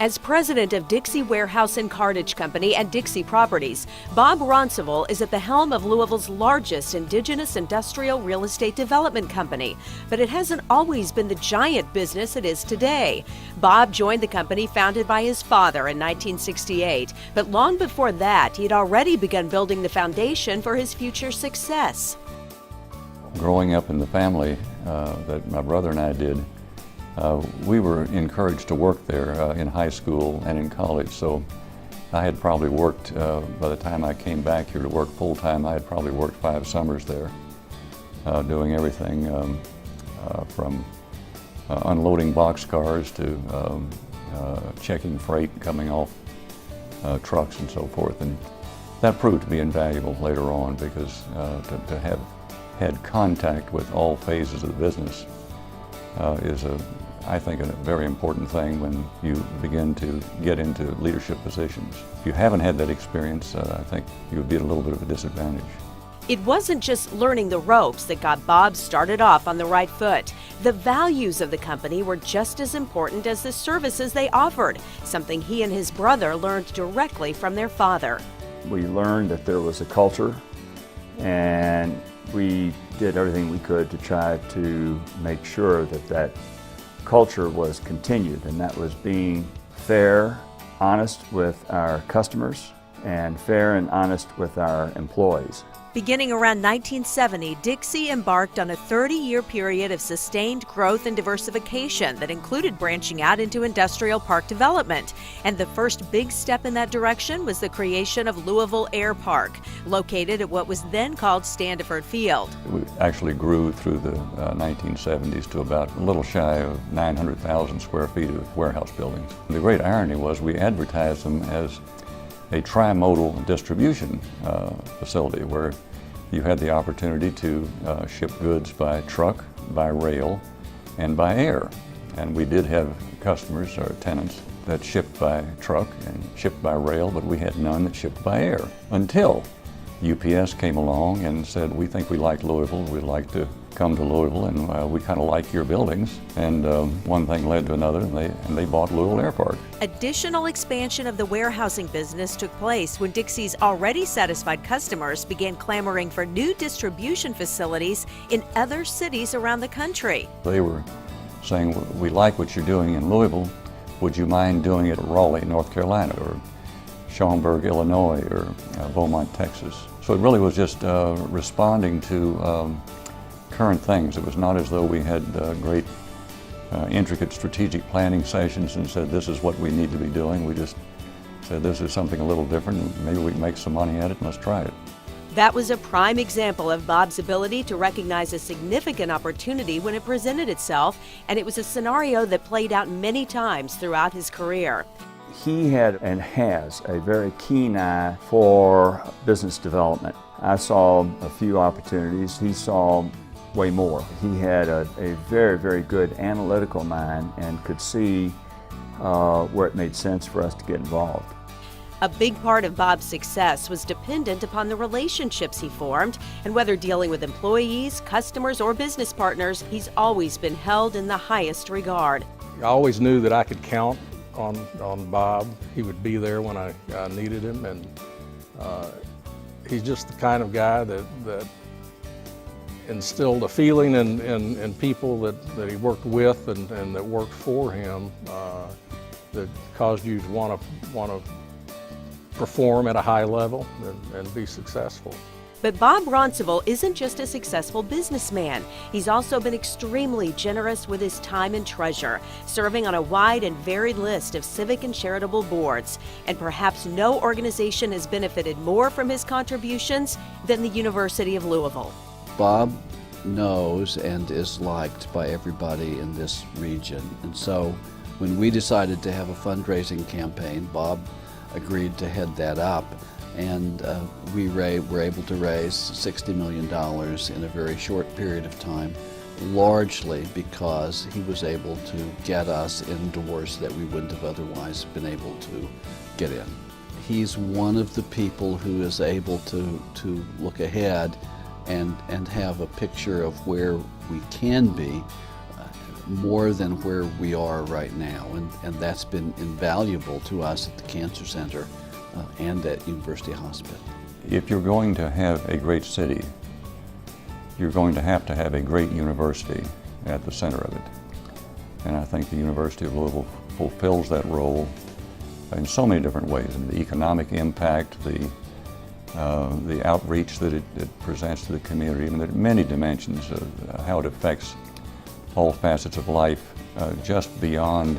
As president of Dixie Warehouse and Cartage Company and Dixie Properties, Bob Rounsavall is at the helm of Louisville's largest indigenous industrial real estate development company. But it hasn't always been the giant business it is today. Bob joined the company founded by his father in 1968, but long before that, he had already begun building the foundation for his future success. Growing up in the family that my brother and I did, we were encouraged to work there in high school and in college. So I had probably worked, by the time I came back here to work full-time, I had probably worked 5 summers there, doing everything from unloading boxcars to checking freight coming off trucks and so forth. And that proved to be invaluable later on because to have had contact with all phases of the business is I think a very important thing when you begin to get into leadership positions. If you haven't had that experience, I think you would be at a little bit of a disadvantage. It wasn't just learning the ropes that got Bob started off on the right foot. The values of the company were just as important as the services they offered, something he and his brother learned directly from their father. We learned that there was a culture, and we did everything we could to try to make sure that that culture was continued, and that was being fair, honest with our customers, and fair and honest with our employees. Beginning around 1970, Dixie embarked on a 30-year period of sustained growth and diversification that included branching out into industrial park development. And the first big step in that direction was the creation of Louisville Air Park, located at what was then called Standiford Field. We actually grew through the 1970s to about a little shy of 900,000 square feet of warehouse buildings. The great irony was we advertised them as a trimodal distribution facility where you had the opportunity to ship goods by truck, by rail, and by air. And we did have customers or tenants that shipped by truck and shipped by rail, but we had none that shipped by air until UPS came along and said, we think we like Louisville, we'd like to come to Louisville, and we kind of like your buildings. And one thing led to another, and they bought Louisville Air Park. Additional expansion of the warehousing business took place when Dixie's already satisfied customers began clamoring for new distribution facilities in other cities around the country. They were saying, we like what you're doing in Louisville, would you mind doing it in Raleigh, North Carolina, or Schaumburg, Illinois, or Beaumont, Texas. So it really was just responding to current things. It was not as though we had great intricate strategic planning sessions and said this is what we need to be doing. We just said this is something a little different and maybe we can make some money at it and let's try it. That was a prime example of Bob's ability to recognize a significant opportunity when it presented itself, and it was a scenario that played out many times throughout his career. He had and has a very keen eye for business development. I saw a few opportunities. He saw way more. He had a very, very good analytical mind and could see where it made sense for us to get involved. A big part of Bob's success was dependent upon the relationships he formed, and whether dealing with employees, customers, or business partners, he's always been held in the highest regard. I always knew that I could count on Bob. He would be there when I needed him, and he's just the kind of guy that instilled a feeling in people that he worked with and that worked for him that caused you to want to perform at a high level and be successful. But Bob Rounsavall isn't just a successful businessman. He's also been extremely generous with his time and treasure, serving on a wide and varied list of civic and charitable boards. And perhaps no organization has benefited more from his contributions than the University of Louisville. Bob knows and is liked by everybody in this region. And so when we decided to have a fundraising campaign, Bob agreed to head that up. And we were able to raise $60 million in a very short period of time, largely because he was able to get us in doors that we wouldn't have otherwise been able to get in. He's one of the people who is able to look ahead and have a picture of where we can be more than where we are right now, and that's been invaluable to us at the Cancer Center and at University Hospital. If you're going to have a great city, you're going to have a great university at the center of it. And I think the University of Louisville fulfills that role in so many different ways. I mean, the economic impact, the outreach that it presents to the community. I mean, there are many dimensions of how it affects all facets of life, just beyond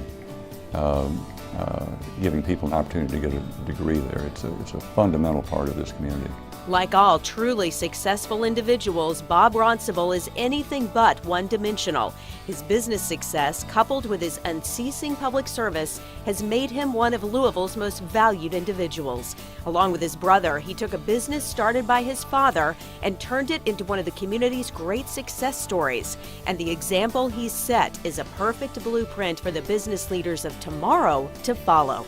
giving people an opportunity to get a degree there. It's a fundamental part of this community. Like all truly successful individuals, Bob Rounsavall is anything but one-dimensional. His business success, coupled with his unceasing public service, has made him one of Louisville's most valued individuals. Along with his brother, he took a business started by his father and turned it into one of the community's great success stories. And the example he's set is a perfect blueprint for the business leaders of tomorrow to follow.